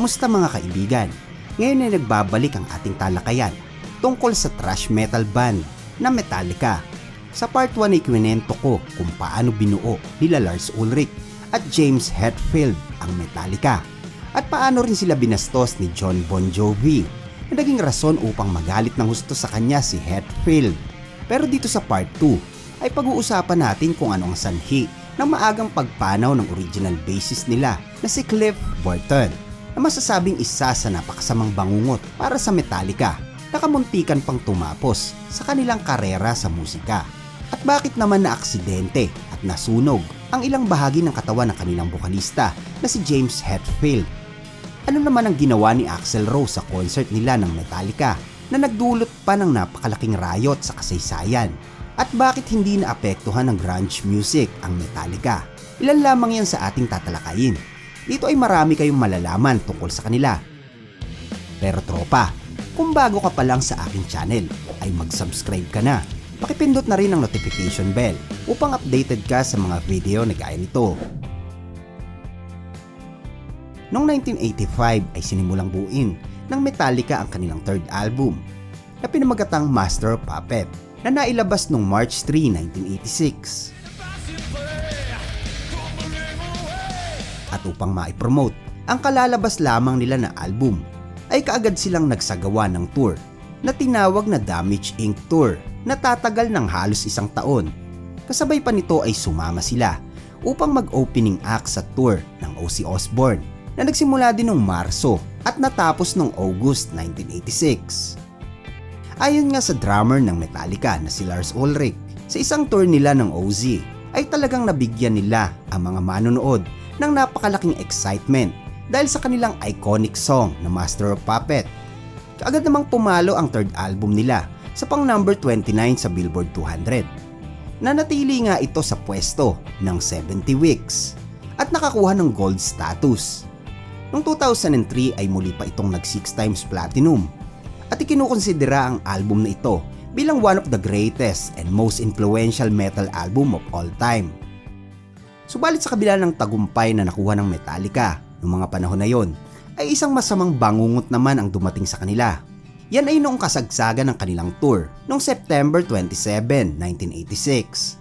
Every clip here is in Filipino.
Kamusta mga kaibigan? Ngayon ay nagbabalik ang ating talakayan tungkol sa thrash metal band na Metallica. Sa part 1 ay kwento ko kung paano binuo nila Lars Ulrich at James Hetfield ang Metallica at paano rin sila binastos ni Jon Bon Jovi na naging rason upang magalit ng husto sa kanya si Hetfield. Pero dito sa part 2 ay pag-uusapan natin kung ano ang sanhi ng maagang pagpanaw ng original bassist nila na si Cliff Burton na masasabing isa sa napakasamang bangungot para sa Metallica na kamuntikan pang tumapos sa kanilang karera sa musika. At bakit naman na aksidente at nasunog ang ilang bahagi ng katawan ng kanilang bokalista na si James Hetfield? Ano naman ang ginawa ni Axl Rose sa concert nila ng Metallica na nagdulot pa ng napakalaking riot sa kasaysayan? At bakit hindi naapektuhan ng grunge music ang Metallica? Ilan lamang yan sa ating tatalakayin. Dito ay marami kayong malalaman tungkol sa kanila. Pero tropa, kung bago ka pa lang sa aking channel, ay mag-subscribe ka na. Pakipindot na rin ang notification bell upang updated ka sa mga video na gaya nito. Noong 1985 ay sinimulang buuin ng Metallica ang kanilang third album na pinamagatang Master of Puppets na nailabas noong March 3, 1986. At upang maipromote ang kalalabas lamang nila na album, ay kaagad silang nagsagawa ng tour na tinawag na Damage Inc. Tour na tatagal ng halos isang taon. Kasabay pa nito ay sumama sila upang mag-opening act sa tour ng Ozzy Osbourne na nagsimula din noong Marso at natapos noong August 1986. Ayon nga sa drummer ng Metallica na si Lars Ulrich, sa isang tour nila ng Ozzy ay talagang nabigyan nila ang mga manonood ng napakalaking excitement dahil sa kanilang iconic song na Master of Puppets. Kaagad namang pumalo ang third album nila sa pang number 29 sa Billboard 200. Nanatili nga ito sa pwesto ng 70 weeks at nakakuha ng gold status. Noong 2003 ay muli pa itong nag 6 times platinum at ikinukonsidera ang album na ito bilang one of the greatest and most influential metal album of all time. Subalit sa kabila ng tagumpay na nakuha ng Metallica noong mga panahon na yon, ay isang masamang bangungot naman ang dumating sa kanila. Yan ay noong kasagsagan ng kanilang tour noong September 27, 1986.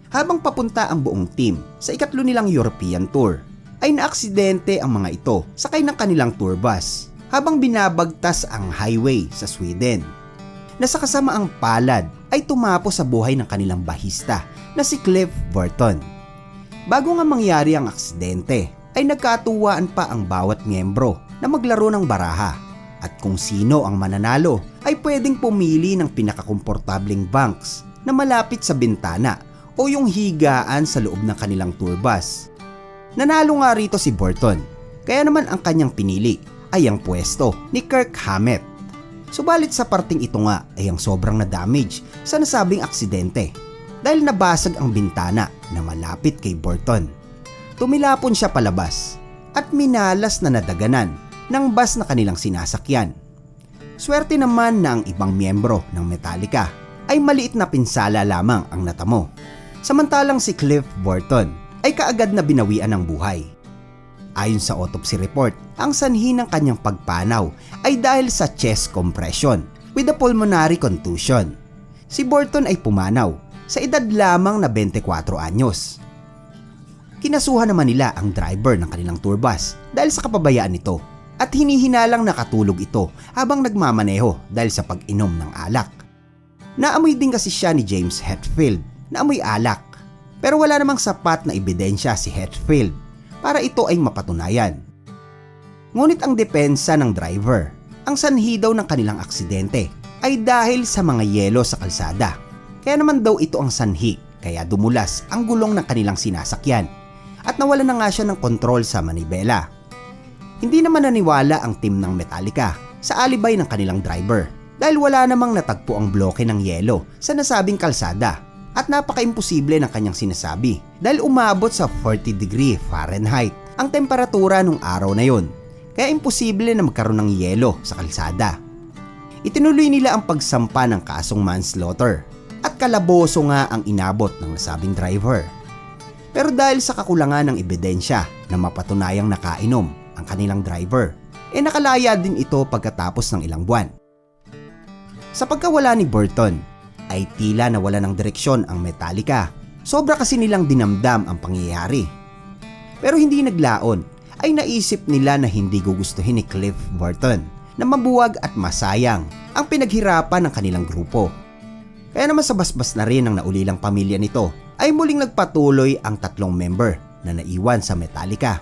Habang papunta ang buong team sa ikatlo nilang European tour, ay naaksidente ang mga ito sakay ng kanilang tour bus habang binabagtas ang highway sa Sweden. Na sa kasamaang palad ay tumapos sa buhay ng kanilang bahista na si Cliff Burton. Bago nga mangyari ang aksidente, ay nagkatuwaan pa ang bawat miyembro na maglaro ng baraha at kung sino ang mananalo ay pwedeng pumili ng pinakakomportableng bunks na malapit sa bintana o yung higaan sa loob ng kanilang tour bus. Nanalo nga rito si Burton, kaya naman ang kanyang pinili ay ang pwesto ni Kirk Hammett. Subalit sa parting ito nga ay ang sobrang na-damage sa nasabing aksidente dahil nabasag ang bintana na malapit kay Burton. Tumilapon siya palabas at minalas na nadaganan ng bus na kanilang sinasakyan. Swerte naman na ang ibang miyembro ng Metallica ay maliit na pinsala lamang ang natamo. Samantalang si Cliff Burton ay kaagad na binawian ng buhay. Ayon sa autopsy report, ang sanhi ng kanyang pagpanaw ay dahil sa chest compression with a pulmonary contusion. Si Burton ay pumanaw sa edad lamang na 24 anyos. Kinasuhan naman nila ang driver ng kanilang tour bus dahil sa kapabayaan nito at hinihinalang nakatulog ito habang nagmamaneho dahil sa pag-inom ng alak. Naamoy din kasi siya ni James Hetfield na amoy alak pero wala namang sapat na ebidensya si Hetfield para ito ay mapatunayan. Ngunit ang depensa ng driver, ang sanhi daw ng kanilang aksidente ay dahil sa mga yelo sa kalsada. Kaya naman daw ito ang sanhi kaya dumulas ang gulong ng kanilang sinasakyan at nawala na nga siya ng kontrol sa manibela. Hindi naman naniwala ang team ng Metallica sa alibay ng kanilang driver dahil wala namang natagpo ang bloke ng yelo sa nasabing kalsada at napaka-imposible ng kanyang sinasabi dahil umabot sa 40 degree Fahrenheit ang temperatura nung araw na yon, kaya imposible na magkaroon ng yelo sa kalsada. Itinuloy nila ang pagsampa ng kasong manslaughter at kalaboso nga ang inabot ng nasabing driver. Pero dahil sa kakulangan ng ebidensya na mapatunayang nakainom ang kanilang driver, nakalaya din ito pagkatapos ng ilang buwan. Sa pagkawala ni Burton, ay tila nawala ng direksyon ang Metallica. Sobra kasi nilang dinamdam ang pangyayari. Pero hindi naglaon, ay naisip nila na hindi gugustuhin ni Cliff Burton na mabuwag at masayang ang pinaghirapan ng kanilang grupo. Kaya naman sa basbas na rin ng naulilang pamilya nito, ay muling nagpatuloy ang 3 member na naiwan sa Metallica.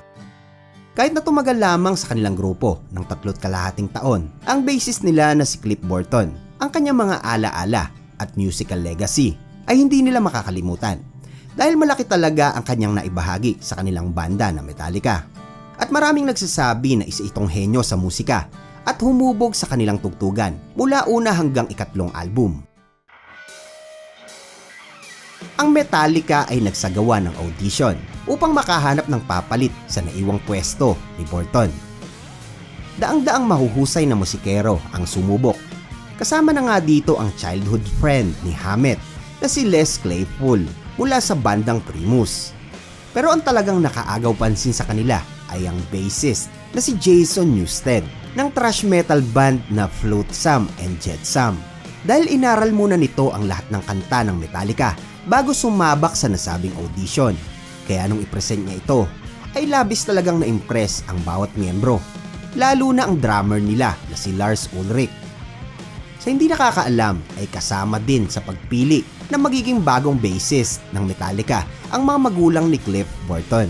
Kahit na tumagal lamang sa kanilang grupo ng 3.5 taon, ang bassist nila na si Cliff Burton, ang kanyang mga ala-ala at musical legacy ay hindi nila makakalimutan dahil malaki talaga ang kanyang naibahagi sa kanilang banda na Metallica. At maraming nagsasabi na isa itong henyo sa musika at humubog sa kanilang tugtugan mula una hanggang 2nd album. Ang Metallica ay nagsagawa ng audition upang makahanap ng papalit sa naiwang pwesto ni Burton. Daang-daang mahuhusay na musikero ang sumubok. Kasama na nga dito ang childhood friend ni Hammett na si Les Claypool mula sa bandang Primus. Pero ang talagang nakaagaw pansin sa kanila ay ang bassist na si Jason Newsted ng thrash metal band na Flotsam and Jetsam. Dahil inaral muna nito ang lahat ng kanta ng Metallica bago sumabak sa nasabing audition. Kaya nung ipresent niya ito, ay labis talagang na-impress ang bawat miyembro. Lalo na ang drummer nila na si Lars Ulrich. Sa hindi nakakaalam ay kasama din sa pagpili na magiging bagong bassist ng Metallica ang mga magulang ni Cliff Burton.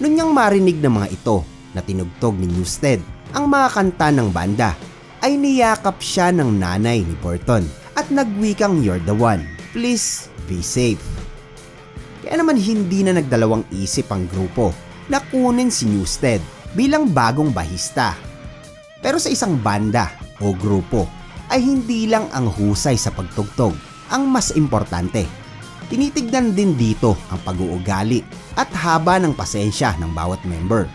Noon niyang marinig ng mga ito na tinugtog ni Newsted ang mga kanta ng banda, ay niyakap siya ng nanay ni Burton at nagwikang "You're the one, please be safe." Kaya naman hindi na nagdalawang isip ang grupo na kunin si Newsted bilang bagong bahista. Pero sa isang banda o grupo ay hindi lang ang husay sa pagtugtog ang mas importante. Tinitignan din dito ang pag-uugali at haba ng pasensya ng bawat member.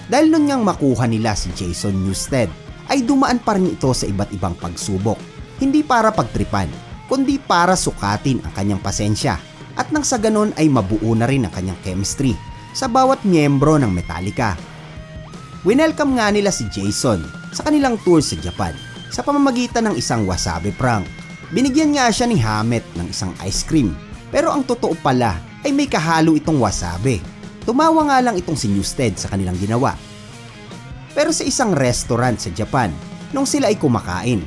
Dahil nun niyang makuha nila si Jason Newsted, ay dumaan pa rin ito sa iba't ibang pagsubok. Hindi para pagtripan, kundi para sukatin ang kanyang pasensya at nang sa ganon ay mabuo na rin ang kanyang chemistry sa bawat miyembro ng Metallica. Winelcome nga nila si Jason sa kanilang tour sa Japan sa pamamagitan ng isang wasabi prank. Binigyan nga siya ni Hammett ng isang ice cream, pero ang totoo pala ay may kahalo itong wasabi. Tumawa nga lang itong si Newsted sa kanilang ginawa. Pero sa isang restaurant sa Japan, nung sila ay kumakain,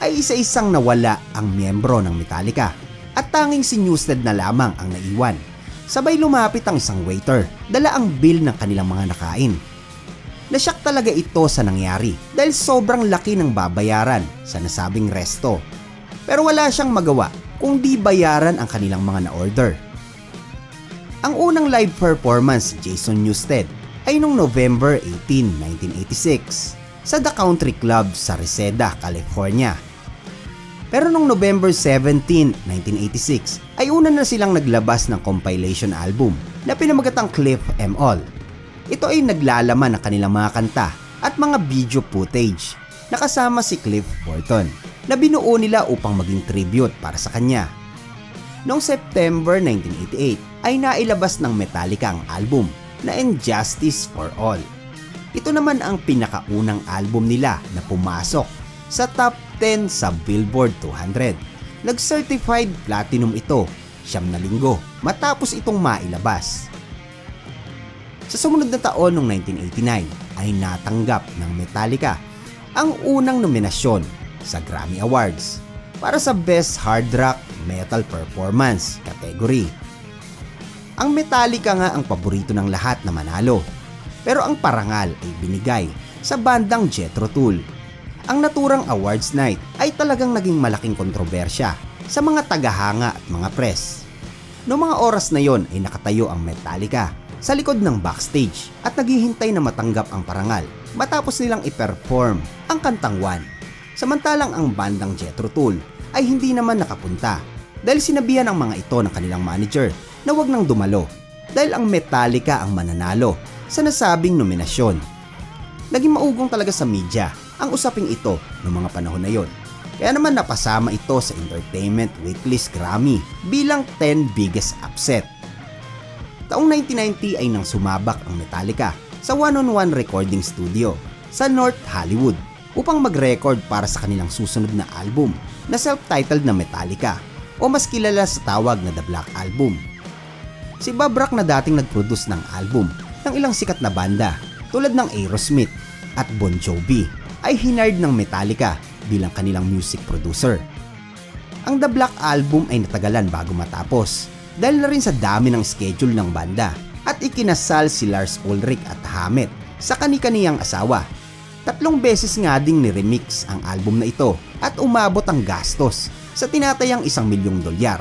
ay isa-isang nawala ang miyembro ng Metallica at tanging si Newsted na lamang ang naiwan. Sabay lumapit ang isang waiter, dala ang bill ng kanilang mga nakain. Nasyak talaga ito sa nangyari dahil sobrang laki ng babayaran sa nasabing resto. Pero wala siyang magawa kung di bayaran ang kanilang mga na-order. Ang unang live performance ni Jason Newsted ay noong November 18, 1986 sa The Country Club sa Reseda, California. Pero noong November 17, 1986 ay una na silang naglabas ng compilation album na pinamagatang Cliff M. All. Ito ay naglalaman ng kanilang mga kanta at mga video footage na kasama si Cliff Burton na binuo nila upang maging tribute para sa kanya. Noong September 1988 ay nailabas ng Metallica ang album na Injustice for All. Ito naman ang pinakaunang album nila na pumasok sa top 10 sa Billboard 200. Nag-certified platinum ito 9 na linggo matapos itong mailabas. Sa sumunod na taon noong 1989 ay natanggap ng Metallica ang unang nominasyon sa Grammy Awards para sa Best Hard Rock Metal Performance category. Ang Metallica nga ang paborito ng lahat na manalo, pero ang parangal ay binigay sa bandang Jethro Tull. Ang naturang awards night ay talagang naging malaking kontrobersya sa mga tagahanga at mga press. Noong mga oras na yon ay nakatayo ang Metallica sa likod ng backstage at naghihintay na matanggap ang parangal matapos nilang i-perform ang kantang One. Samantalang ang bandang Jethro Tull ay hindi naman nakapunta dahil sinabihan ang mga ito ng kanilang manager na wag nang dumalo dahil ang Metallica ang mananalo sa nasabing nominasyon. Naging maugong talaga sa media ang usaping ito noong mga panahon na yon. Kaya naman napasama ito sa Entertainment Weekly's Grammy bilang 10 biggest upset. Taong 1990 ay nang sumabak ang Metallica sa one-on-one recording studio sa North Hollywood upang mag-record para sa kanilang susunod na album na self-titled na Metallica o mas kilala sa tawag na The Black Album. Si Bob Rock na dating nag-produce ng album ng ilang sikat na banda tulad ng Aerosmith at Bon Jovi ay hired ng Metallica bilang kanilang music producer. Ang The Black Album ay natagalan bago matapos dahil na rin sa dami ng schedule ng banda at ikinasal si Lars Ulrich at Hammett sa kani-kaniyang asawa. 3 beses nga ding ni-remix ang album na ito at umabot ang gastos sa tinatayang $1,000,000.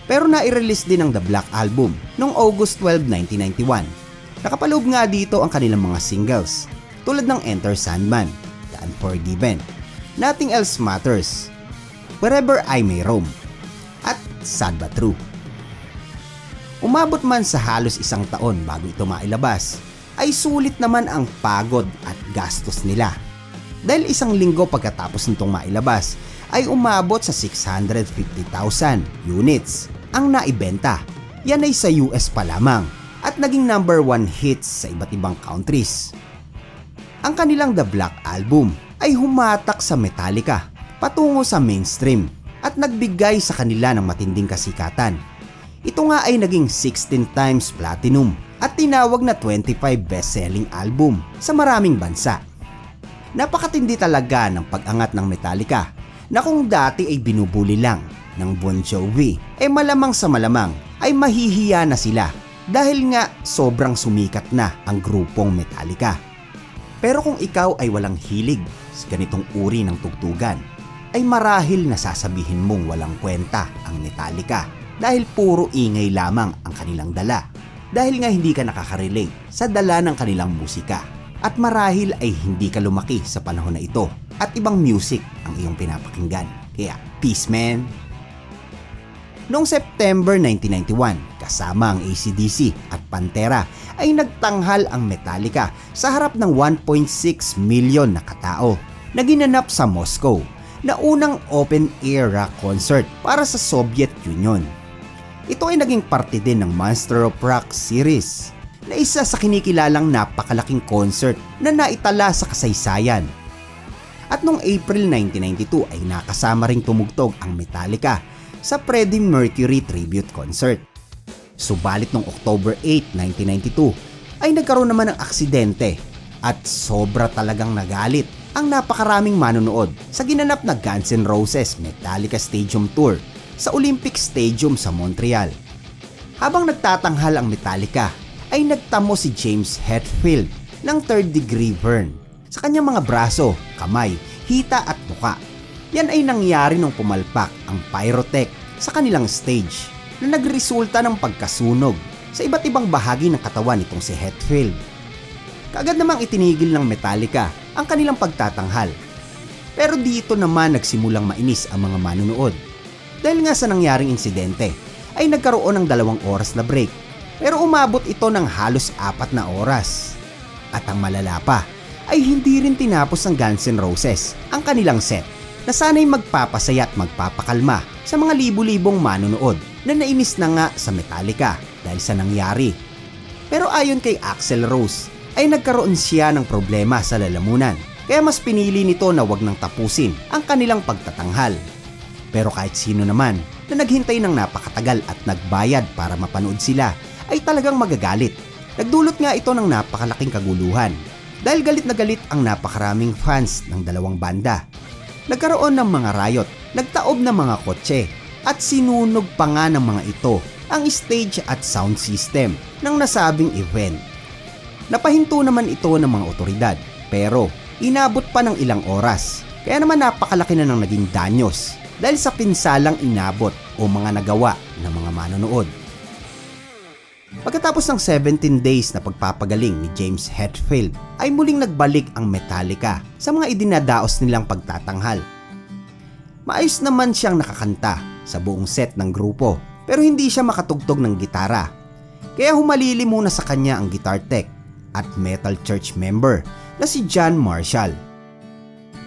Pero na-release din ang The Black Album noong August 12, 1991. Nakapaloob nga dito ang kanilang mga singles tulad ng Enter Sandman, The Unforgiven, Nothing Else Matters, Wherever I May Roam, at Sad But True. Umabot man sa halos 1 taon bago ito mailabas, ay sulit naman ang pagod at gastos nila. Dahil 1 linggo pagkatapos nitong mailabas, ay umabot sa 650,000 units ang naibenta. Yan ay sa US pa lamang at naging number 1 hits sa iba't ibang countries. Ang kanilang The Black Album ay humatak sa Metallica patungo sa mainstream at nagbigay sa kanila ng matinding kasikatan. Ito nga ay naging 16 times platinum at tinawag na 25 best-selling album sa maraming bansa. Napakatindi talaga ng pag-angat ng Metallica na kung dati ay binubuli lang ng Bon Jovi, malamang sa malamang ay mahihiya na sila dahil nga sobrang sumikat na ang grupong Metallica. Pero kung ikaw ay walang hilig sa ganitong uri ng tugtugan, ay marahil nasasabihin mong walang kwenta ang Metallica dahil puro ingay lamang ang kanilang dala. Dahil nga hindi ka nakaka-relate sa dala ng kanilang musika at marahil ay hindi ka lumaki sa panahon na ito at ibang music ang iyong pinapakinggan. Kaya peace man! Noong September 1991, kasama ang AC/DC at Pantera ay nagtanghal ang Metallica sa harap ng 1.6 million na katao na ginanap sa Moscow na unang open-air rock concert para sa Soviet Union. Ito ay naging parte din ng Monster of Rock series na isa sa kinikilalang napakalaking concert na naitala sa kasaysayan. At noong April 1992 ay nakasama ring tumugtog ang Metallica sa Freddie Mercury tribute concert. Subalit noong October 8, 1992 ay nagkaroon naman ng aksidente at sobra talagang nagalit ang napakaraming manonood sa ginanap na Guns N' Roses Metallica Stadium Tour sa Olympic Stadium sa Montreal. Habang nagtatanghal ang Metallica, ay nagtamo si James Hetfield ng 3rd degree burn sa kanyang mga braso, kamay, hita at muka. Yan ay nangyari nung pumalpak ang pyrotech sa kanilang stage na nagresulta ng pagkasunog sa iba't ibang bahagi ng katawan nitong si Hetfield. Kaagad namang itinigil ng Metallica ang kanilang pagtatanghal. Pero dito naman nagsimulang mainis ang mga manonood. Dahil nga sa nangyaring insidente, ay nagkaroon ng 2 oras na break. Pero umabot ito ng halos 4 na oras. At ang malala pa, ay hindi rin tinapos ng Guns N' Roses ang kanilang set na sana'y magpapasaya at magpapakalma sa mga libu-libong manonood na nainis na nga sa Metallica dahil sa nangyari. Pero ayon kay Axl Rose, ay nagkaroon siya ng problema sa lalamunan kaya mas pinili nito na wag nang tapusin ang kanilang pagtatanghal. Pero kahit sino naman na naghintay ng napakatagal at nagbayad para mapanood sila ay talagang magagalit. Nagdulot nga ito ng napakalaking kaguluhan dahil galit na galit ang napakaraming fans ng dalawang banda. Nagkaroon ng mga riot, nagtaob ng mga kotse at sinunog pa nga ng mga ito ang stage at sound system ng nasabing event. Napahinto naman ito ng mga otoridad pero inabot pa ng ilang oras kaya naman napakalaki na ng naging danyos dahil sa pinsalang inabot o mga nagawa ng mga manonood. Pagkatapos ng 17 days na pagpapagaling ni James Hetfield ay muling nagbalik ang Metallica sa mga idinadaos nilang pagtatanghal. Maayos naman siyang nakakanta sa buong set ng grupo pero hindi siya makatugtog ng gitara. Kaya humalili muna sa kanya ang guitar tech at metal church member na si John Marshall.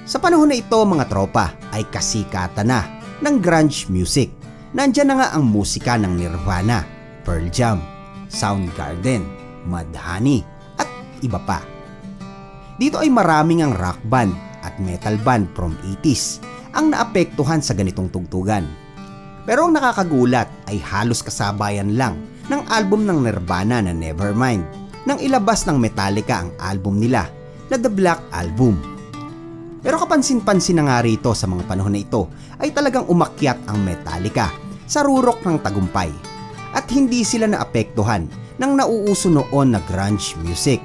Sa panahon na ito mga tropa ay kasikatan na ng grunge music. Nandyan na nga ang musika ng Nirvana, Pearl Jam, Soundgarden, Mudhoney at iba pa. Dito ay maraming ang rock band at metal band from 80s ang naapektuhan sa ganitong tugtugan. Pero ang nakakagulat ay halos kasabayan lang ng album ng Nirvana na Nevermind nang ilabas ng Metallica ang album nila na The Black Album. Pero kapansin-pansin na nga rito sa mga panahon na ito ay talagang umakyat ang Metallica sa rurok ng tagumpay at hindi sila naapektuhan ng nauuso noon na grunge music.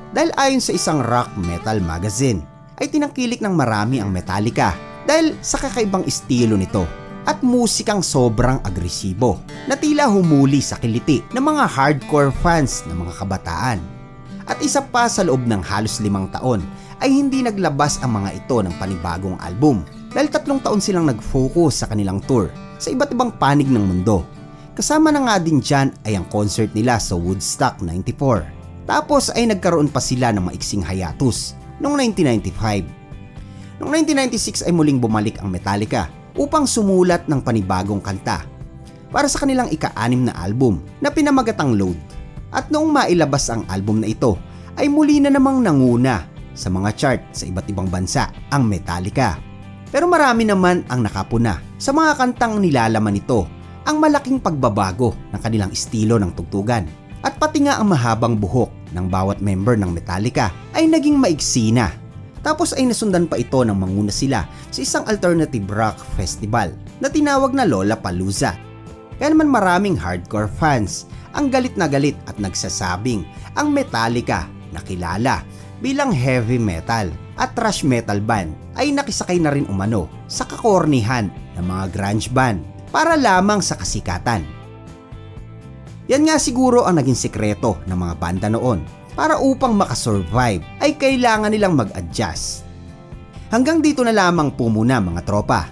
Dahil ayon sa isang rock metal magazine ay tinangkilik ng marami ang Metallica dahil sa kakaibang estilo nito at musikang sobrang agresibo na tila humuli sa kiliti ng mga hardcore fans ng mga kabataan. At isa pa, sa loob ng halos 5 taon ay hindi naglabas ang mga ito ng panibagong album dahil 3 taon silang nag-focus sa kanilang tour sa iba't ibang panig ng mundo. Kasama na nga din dyan ay ang concert nila sa Woodstock 94. Tapos ay nagkaroon pa sila ng maiksing hiatus noong 1995. Noong 1996 ay muling bumalik ang Metallica upang sumulat ng panibagong kanta para sa kanilang ika-6 na album na pinamagatang Load. At noong mailabas ang album na ito ay muli na namang nanguna sa mga chart sa iba't ibang bansa ang Metallica. Pero marami naman ang nakapuna sa mga kantang nilalaman nito ang malaking pagbabago ng kanilang estilo ng tugtugan. At pati nga ang mahabang buhok ng bawat member ng Metallica ay naging maiksi na. Tapos ay nasundan pa ito ng manguna sila sa isang alternative rock festival na tinawag na Lollapalooza. Kaya naman maraming hardcore fans ang galit na galit at nagsasabing ang Metallica na kilala bilang heavy metal at thrash metal band ay nakisakay na rin umano sa kakornihan ng mga grunge band para lamang sa kasikatan. Yan nga siguro ang naging sekreto ng mga banda noon. Para upang makasurvive ay kailangan nilang mag-adjust. Hanggang dito na lamang po muna mga tropa.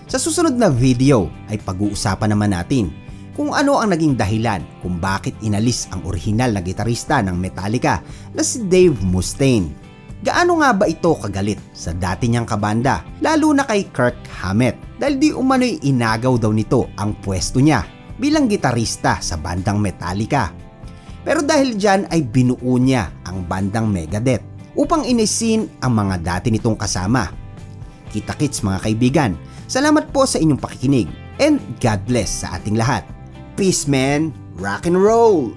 Sa susunod na video ay pag-uusapan naman natin kung ano ang naging dahilan kung bakit inalis ang orihinal na gitarista ng Metallica na si Dave Mustaine. Gaano nga ba ito kagalit sa dati niyang kabanda, lalo na kay Kirk Hammett dahil di umano'y inagaw daw nito ang pwesto niya bilang gitarista sa bandang Metallica. Pero dahil dyan ay binuo niya ang bandang Megadeth upang inisin ang mga dati nitong kasama. Kita-kits mga kaibigan, salamat po sa inyong pakikinig and God bless sa ating lahat. Peace man, rock and roll!